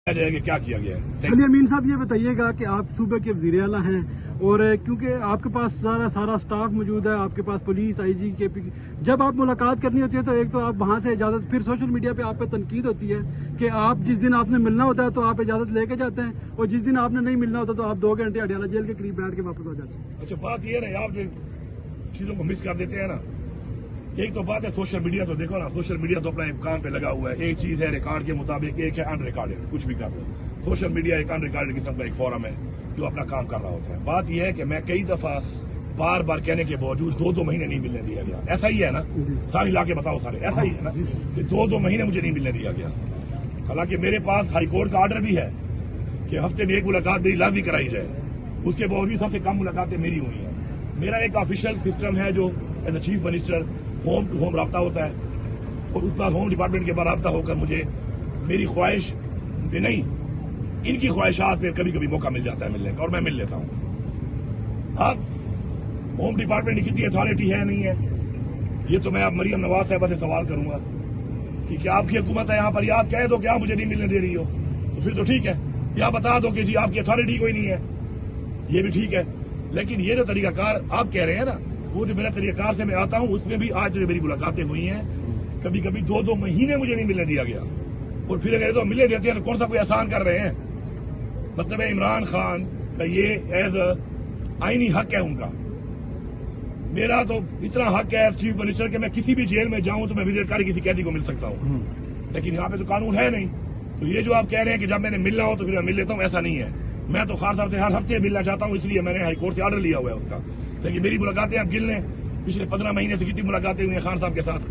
کیا کیا گیا ہے؟ علی امین صاحب یہ بتائیے گا کہ آپ صوبے کے وزیر اعلیٰ ہیں اور کیونکہ آپ کے پاس سارا سٹاف موجود ہے، آپ کے پاس پولیس آئی جی کے جب آپ ملاقات کرنی ہوتی ہے تو ایک تو آپ وہاں سے اجازت، پھر سوشل میڈیا پہ آپ پہ تنقید ہوتی ہے کہ آپ جس دن آپ نے ملنا ہوتا ہے تو آپ اجازت لے کے جاتے ہیں اور جس دن آپ نے نہیں ملنا ہوتا تو آپ 2 گھنٹے اڈیالہ جیل کے قریب بیٹھ کے واپس ہو جاتے ہیں۔ اچھا بات یہ ہے نا، آپ جو چیزوں کو مس کر دیتے ہیں نا، ایک تو بات ہے سوشل میڈیا، تو دیکھو نا سوشل میڈیا تو اپنا کام پہ لگا ہوا ہے، ایک چیز ہے ریکارڈ کے مطابق، ایک ہے ان ریکارڈڈ، کچھ بھی کر لو۔ سوشل میڈیا ایک ان ریکارڈڈ قسم کا ایک فورم ہے جو اپنا کام کر رہا ہوتا ہے۔ بات یہ ہے کہ میں کئی دفعہ بار بار کہنے کے باوجود 2 مہینے نہیں ملنے دیا گیا، ایسا ہی ہے نا؟ ساری لا کے بتاؤ سارے، ایسا ہی ہے نا کہ 2 مہینے مجھے نہیں ملنے دیا گیا، حالانکہ میرے پاس ہائی کورٹ کا آرڈر بھی ہے کہ ہفتے میں 1 ملاقات میری لازمی کرائی جائے، اس کے باوجود سب سے کم ملاقاتیں میری ہوئی ہیں۔ میرا ایک آفیشیل سسٹم ہے جو as a chief minister home to home رابطہ ہوتا ہے، اور اس بعد ہوم ڈپارٹمنٹ کے بعد رابطہ ہو کر مجھے میری خواہش پہ نہیں، ان کی خواہشات پہ کبھی کبھی موقع مل جاتا ہے ملنے کا، اور میں مل لیتا ہوں۔ اب ہوم ڈپارٹمنٹ کی کتنی اتھارٹی ہے نہیں ہے، یہ تو میں اب مریم نواز صاحبہ سے سوال کروں گا کہ کیا آپ کی حکومت ہے یہاں پر، یا آپ کہہ دو کہ آپ مجھے نہیں ملنے دے رہی ہو تو پھر تو ٹھیک ہے، یا بتا دو کہ جی آپ کی اتھارٹی کوئی نہیں ہے، یہ بھی ٹھیک ہے۔ لیکن یہ جو طریقہ کار آپ کہہ رہے ہیں نا، وہ جو میرا طریقہ کار سے میں آتا ہوں، اس میں بھی آج جو میری ملاقاتیں ہوئی ہیں، کبھی کبھی 2 مہینے مجھے نہیں ملنے دیا گیا، اور پھر اگر تو ملے دیتے ہیں تو کون سا کوئی احسان کر رہے ہیں؟ مطلب عمران خان کا یہ ایز اے آئینی حق ہے ان کا، میرا تو اتنا حق ہے چیف منسٹر کہ میں کسی بھی جیل میں جاؤں تو میں وزٹ کر کسی قیدی کو مل سکتا ہوں، لیکن یہاں پہ تو قانون ہے نہیں۔ تو یہ جو آپ کہہ رہے ہیں کہ جب میں نے ملنا ہو تو پھر میں مل لیتا ہوں، ایسا نہیں ہے۔ میں تو خان صاحب سے ہر ہفتے ملنا چاہتا ہوں، اس لیے میں نے ہائی کورٹ سے آرڈر لیا ہوا ہے اس کا، لیکن میری ملاقاتیں آپ گن لیں، پچھلے 15 مہینے سے کتنی ملاقاتیں ہوئی ہیں خان صاحب کے ساتھ۔